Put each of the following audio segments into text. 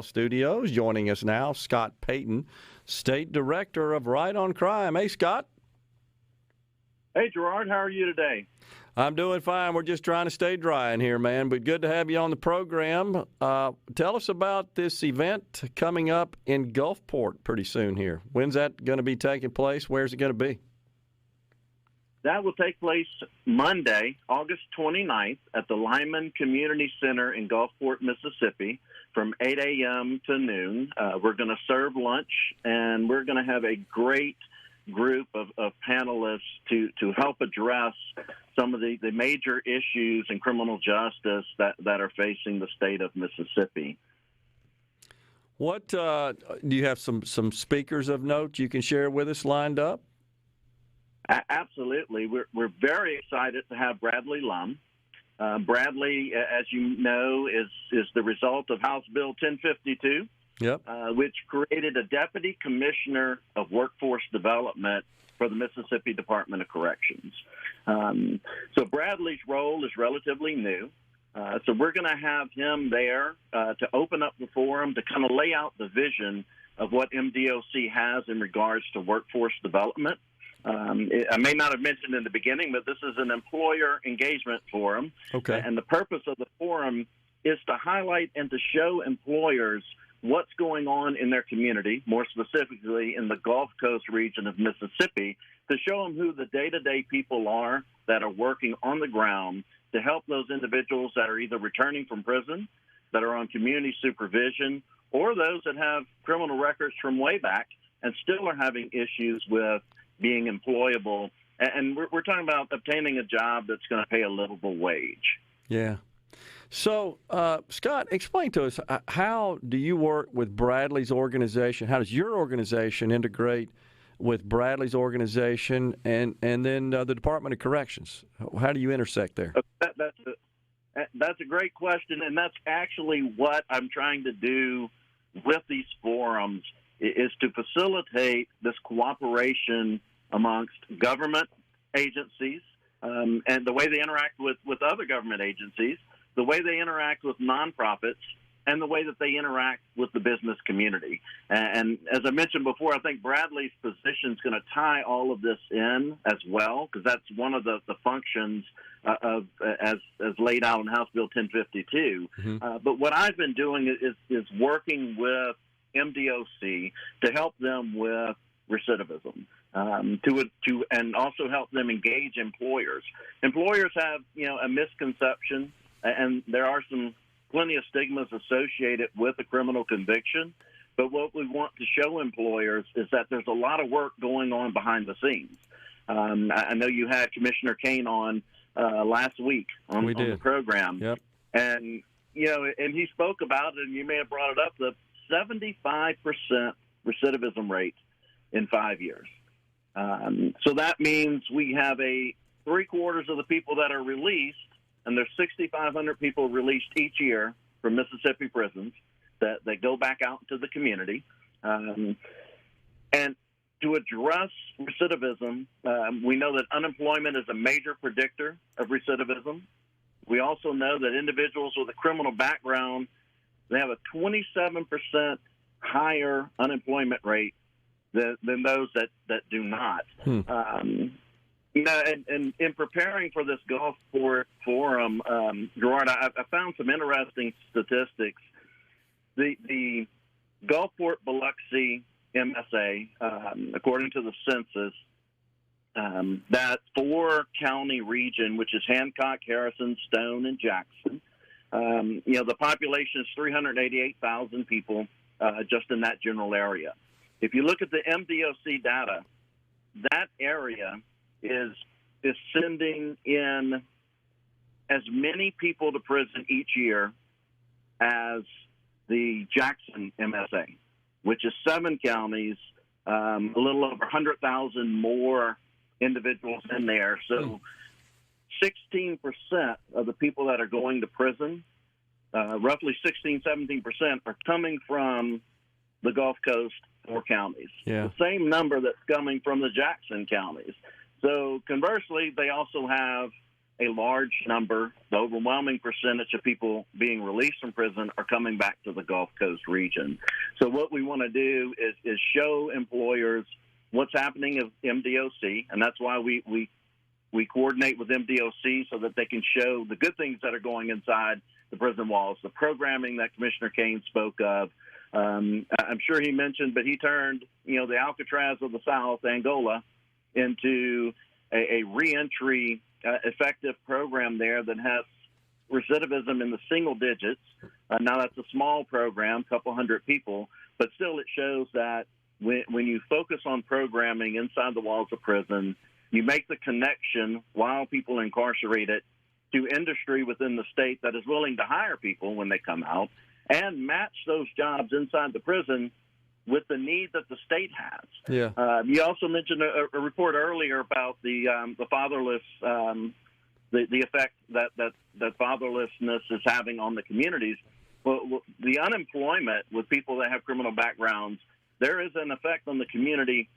Studios. Joining us now, Scott Peyton, State Director of Right on Crime. Hey, Scott. Hey, Gerard. How are you today? I'm doing fine. We're just trying to stay dry in here, man, but good to have you on the program. Tell us about this event coming up in Gulfport pretty soon here. When's that going to be taking place? Where's it going to be? That will take place Monday, August 29th at the Lyman Community Center in Gulfport, Mississippi from 8 a.m. to noon. We're going to serve lunch, and we're going to have a great group of panelists to help address some of the major issues in criminal justice that are facing the state of Mississippi. What do you have some speakers of note you can share with us lined up? Absolutely. We're very excited to have Bradley Lum. Bradley, as you know, is the result of House Bill 1052, yep. Which created a Deputy Commissioner of Workforce Development for the Mississippi Department of Corrections. So Bradley's role is relatively new. So we're going to have him there to open up the forum to kind of lay out the vision of what MDOC has in regards to workforce development. I may not have mentioned in the beginning, but this is an employer engagement forum. Okay. And the purpose of the forum is to highlight and to show employers what's going on in their community, more specifically in the Gulf Coast region of Mississippi, to show them who the day-to-day people are that are working on the ground to help those individuals that are either returning from prison, that are on community supervision, or those that have criminal records from way back and still are having issues with being employable. And we're talking about obtaining a job that's going to pay a livable wage. Yeah. So, Scott, explain to us, how do you work with Bradley's organization? How does your organization integrate with Bradley's organization and then the Department of Corrections? How do you intersect there? That's a great question, and that's actually what I'm trying to do with these forums, is to facilitate this cooperation amongst government agencies and the way they interact with other government agencies, the way they interact with nonprofits, and the way that they interact with the business community. And as I mentioned before, I think Bradley's position is going to tie all of this in as well, because that's one of the functions as laid out in House Bill 1052. Mm-hmm. But what I've been doing is working with MDOC to help them with recidivism, and also help them engage employers. Employers have, a misconception, and there are plenty of stigmas associated with a criminal conviction. But what we want to show employers is that there's a lot of work going on behind the scenes. I know you had Commissioner Kane on last week on the program. Yep. And, and he spoke about it, and you may have brought it up, the 75% recidivism rate in 5 years. So that means we have three-quarters of the people that are released, and there's 6,500 people released each year from Mississippi prisons that go back out into the community. And to address recidivism, we know that unemployment is a major predictor of recidivism. We also know that individuals with a criminal background, they have a 27% higher unemployment rate than those that do not. And in preparing for this Gulfport forum, Gerard, I found some interesting statistics. The Gulfport Biloxi MSA, according to the census, that four-county region, which is Hancock, Harrison, Stone, and Jackson, the population is 388,000 people just in that general area. If you look at the MDOC data, that area is sending in as many people to prison each year as the Jackson MSA, which is 7 counties, a little over 100,000 more individuals in there. So 16% of the people that are going to prison, roughly 16-17%, are coming from the Gulf Coast 4 counties. Yeah. The same number that's coming from the Jackson counties. So conversely, they also have a large number, the overwhelming percentage of people being released from prison are coming back to the Gulf Coast region. So what we want to do is show employers what's happening at MDOC, and that's why we coordinate with MDOC so that they can show the good things that are going inside the prison walls, the programming that Commissioner Kane spoke of. I'm sure he mentioned, but he turned, the Alcatraz of the South, Angola, into a reentry effective program there that has recidivism in the single digits. Now that's a small program, a couple hundred people, but still it shows that when you focus on programming inside the walls of prison, you make the connection while people are incarcerated to industry within the state that is willing to hire people when they come out and match those jobs inside the prison with the need that the state has. Yeah. You also mentioned a report earlier about the fatherless, the effect that fatherlessness is having on the communities. Well, the unemployment with people that have criminal backgrounds, there is an effect on the community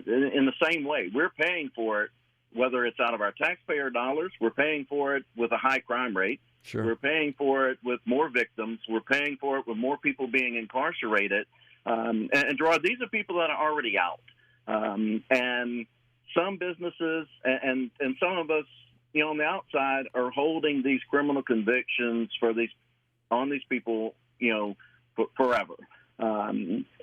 in the same way. We're paying for it, whether it's out of our taxpayer dollars. We're paying for it with a high crime rate. Sure. We're paying for it with more victims. We're paying for it with more people being incarcerated. And Gerard, these are people that are already out. And some businesses and some of us, on the outside are holding these criminal convictions on these people, forever.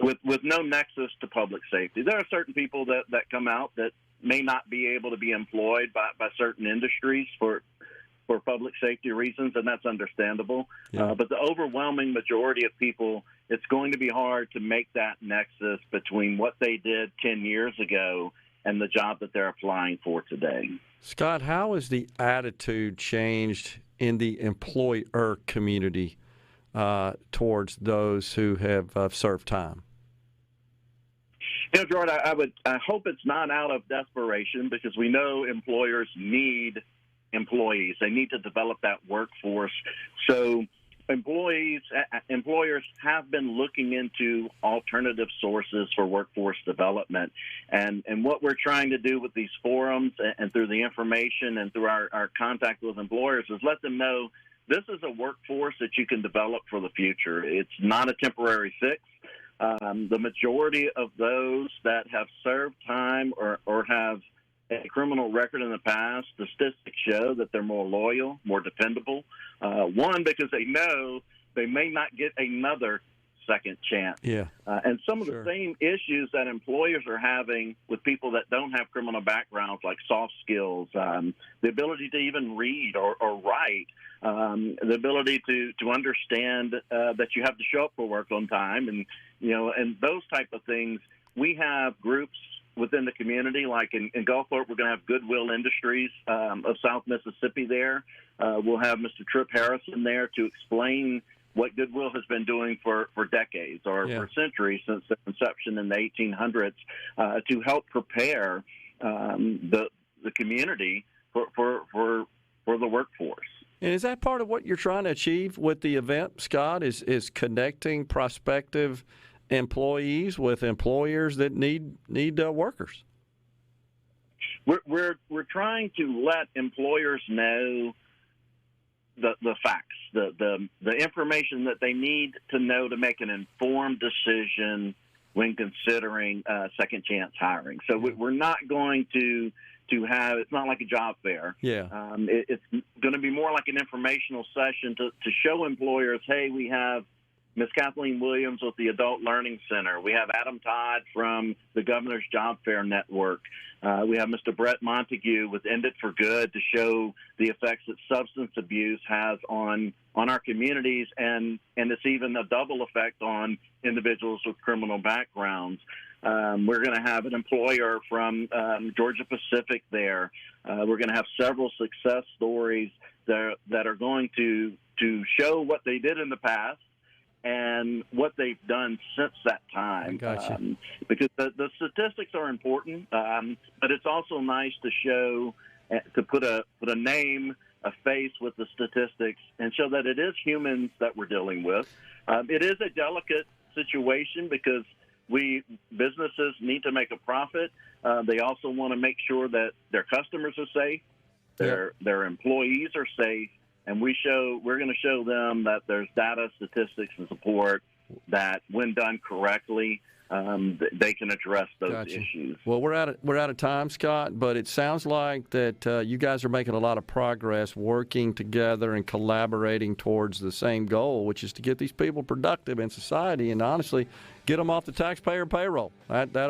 With no nexus to public safety. There are certain people that come out that may not be able to be employed by certain industries for public safety reasons, and that's understandable. Yeah. But the overwhelming majority of people, it's going to be hard to make that nexus between what they did 10 years ago and the job that they're applying for today. Scott, how has the attitude changed in the employer community towards those who have served time? Gerard, I hope it's not out of desperation, because we know employers need employees. They need to develop that workforce. So employers have been looking into alternative sources for workforce development. And what we're trying to do with these forums and through the information and through our contact with employers is let them know this is a workforce that you can develop for the future. It's not a temporary fix. The majority of those that have served time or have a criminal record in the past, the statistics show that they're more loyal, more dependable. One, because they know they may not get another second chance. Yeah. And some of the same issues that employers are having with people that don't have criminal backgrounds, like soft skills, the ability to even read or write, the ability to understand that you have to show up for work on time, and those type of things. We have groups within the community, like in Gulfport, we're going to have Goodwill Industries of South Mississippi there. We'll have Mr. Tripp Harrison there to explain what Goodwill has been doing for decades or for centuries, since the inception in the 1800s, to help prepare the community for the workforce. And is that part of what you're trying to achieve with the event, Scott, is connecting prospective employees with employers that need workers? We're trying to let employers know the facts, the information that they need to know to make an informed decision when considering second chance hiring. So we're not going to have, it's not like a job fair. Yeah. It's going to be more like an informational session to show employers, hey, we have Ms. Kathleen Williams with the Adult Learning Center. We have Adam Todd from the Governor's Job Fair Network. We have Mr. Brett Montague with End It for Good to show the effects that substance abuse has on our communities, and it's even a double effect on individuals with criminal backgrounds. We're going to have an employer from Georgia Pacific there. We're going to have several success stories that are going to show what they did in the past and what they've done since that time. Gotcha. Because the statistics are important, but it's also nice to show, to put a name, a face with the statistics, and show that it is humans that we're dealing with. It is a delicate situation because businesses need to make a profit. They also want to make sure that their customers are safe. their employees are safe, and we're going to show them that there's data, statistics, and support that, when done correctly, they can address those issues. Well, we're out of time, Scott, but it sounds like that you guys are making a lot of progress working together and collaborating towards the same goal, which is to get these people productive in society and honestly get them off the taxpayer payroll. That